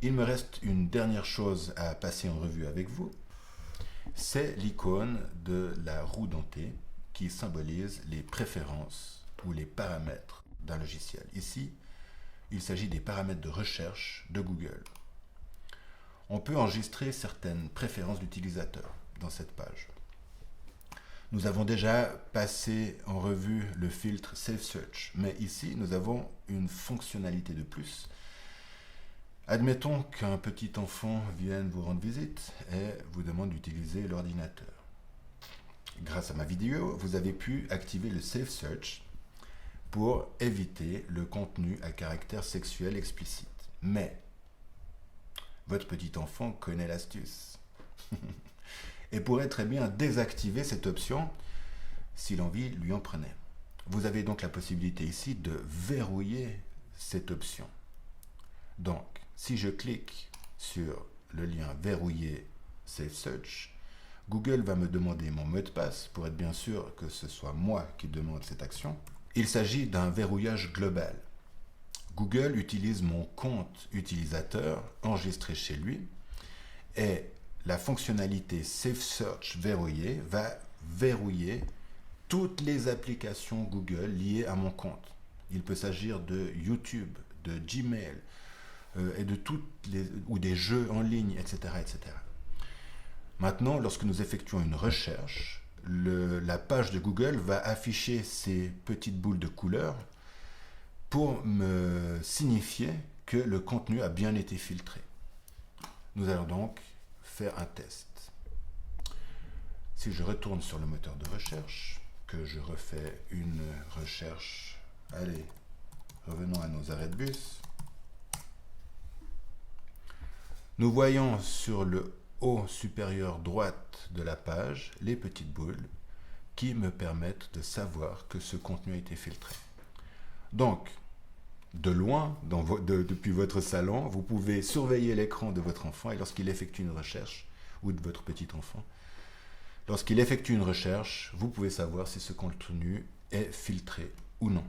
Il me reste une dernière chose à passer en revue avec vous. C'est l'icône de la roue dentée qui symbolise les préférences ou les paramètres d'un logiciel. Ici, il s'agit des paramètres de recherche de Google. On peut enregistrer certaines préférences d'utilisateur dans cette page. Nous avons déjà passé en revue le filtre Save Search, mais ici nous avons une fonctionnalité de plus. Admettons qu'un petit enfant vienne vous rendre visite et vous demande d'utiliser l'ordinateur. Grâce à ma vidéo, vous avez pu activer le Save Search pour éviter le contenu à caractère sexuel explicite. Mais votre petit enfant connaît l'astuce et pourrait très bien désactiver cette option si l'envie lui en prenait. Vous avez donc la possibilité ici de verrouiller cette option. Donc, si je clique sur le lien verrouiller Save Search, Google va me demander mon mot de passe pour être bien sûr que ce soit moi qui demande cette action. Il s'agit d'un verrouillage global. Google utilise mon compte utilisateur enregistré chez lui et la fonctionnalité Save Search verrouillé va verrouiller toutes les applications Google liées à mon compte. Il peut s'agir de YouTube, de Gmail et de ou des jeux en ligne, etc., etc. Maintenant, lorsque nous effectuons une recherche, la page de Google va afficher ces petites boules de couleur pour me signifier que le contenu a bien été filtré. Nous allons donc faire un test. Si je retourne sur le moteur de recherche, que je refais une recherche, allez, revenons à nos arrêts de bus. Nous voyons sur le haut supérieur droite de la page les petites boules qui me permettent de savoir que ce contenu a été filtré. Donc, de loin, depuis votre salon, vous pouvez surveiller l'écran de votre enfant et lorsqu'il effectue une recherche, ou de votre petit enfant, lorsqu'il effectue une recherche, vous pouvez savoir si ce contenu est filtré ou non.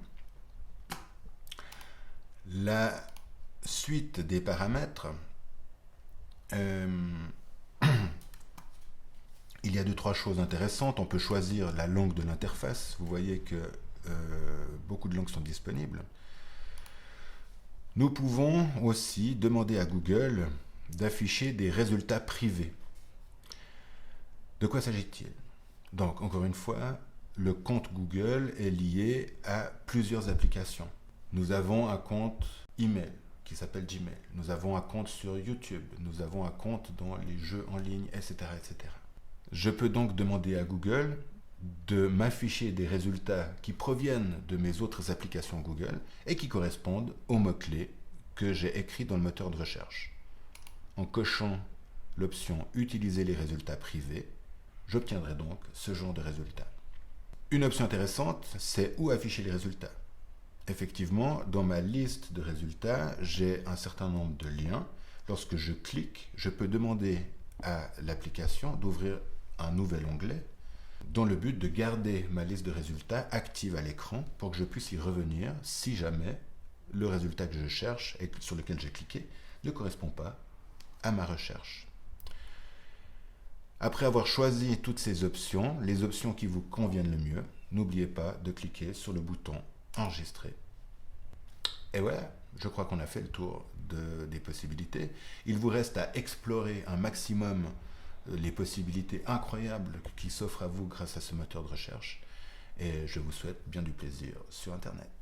La suite des paramètres, il y a 2-3 choses intéressantes. On peut choisir la langue de l'interface. Vous voyez que beaucoup de langues sont disponibles. Nous pouvons aussi demander à Google d'afficher des résultats privés. De quoi s'agit-il? Donc, encore une fois, le compte Google est lié à plusieurs applications. Nous avons un compte email qui s'appelle Gmail. Nous avons un compte sur YouTube. Nous avons un compte dans les jeux en ligne, etc., etc. Je peux donc demander à Google de m'afficher des résultats qui proviennent de mes autres applications Google et qui correspondent aux mots-clés que j'ai écrits dans le moteur de recherche. En cochant l'option « Utiliser les résultats privés », j'obtiendrai donc ce genre de résultats. Une option intéressante, c'est où afficher les résultats. Effectivement, dans ma liste de résultats, j'ai un certain nombre de liens. Lorsque je clique, je peux demander à l'application d'ouvrir un nouvel onglet dans le but de garder ma liste de résultats active à l'écran pour que je puisse y revenir si jamais le résultat que je cherche et sur lequel j'ai cliqué ne correspond pas à ma recherche. Après avoir choisi toutes ces options, les options qui vous conviennent le mieux, n'oubliez pas de cliquer sur le bouton enregistrer. Et voilà, je crois qu'on a fait le tour des possibilités. Il vous reste à explorer un maximum les possibilités incroyables qui s'offrent à vous grâce à ce moteur de recherche. Et je vous souhaite bien du plaisir sur Internet.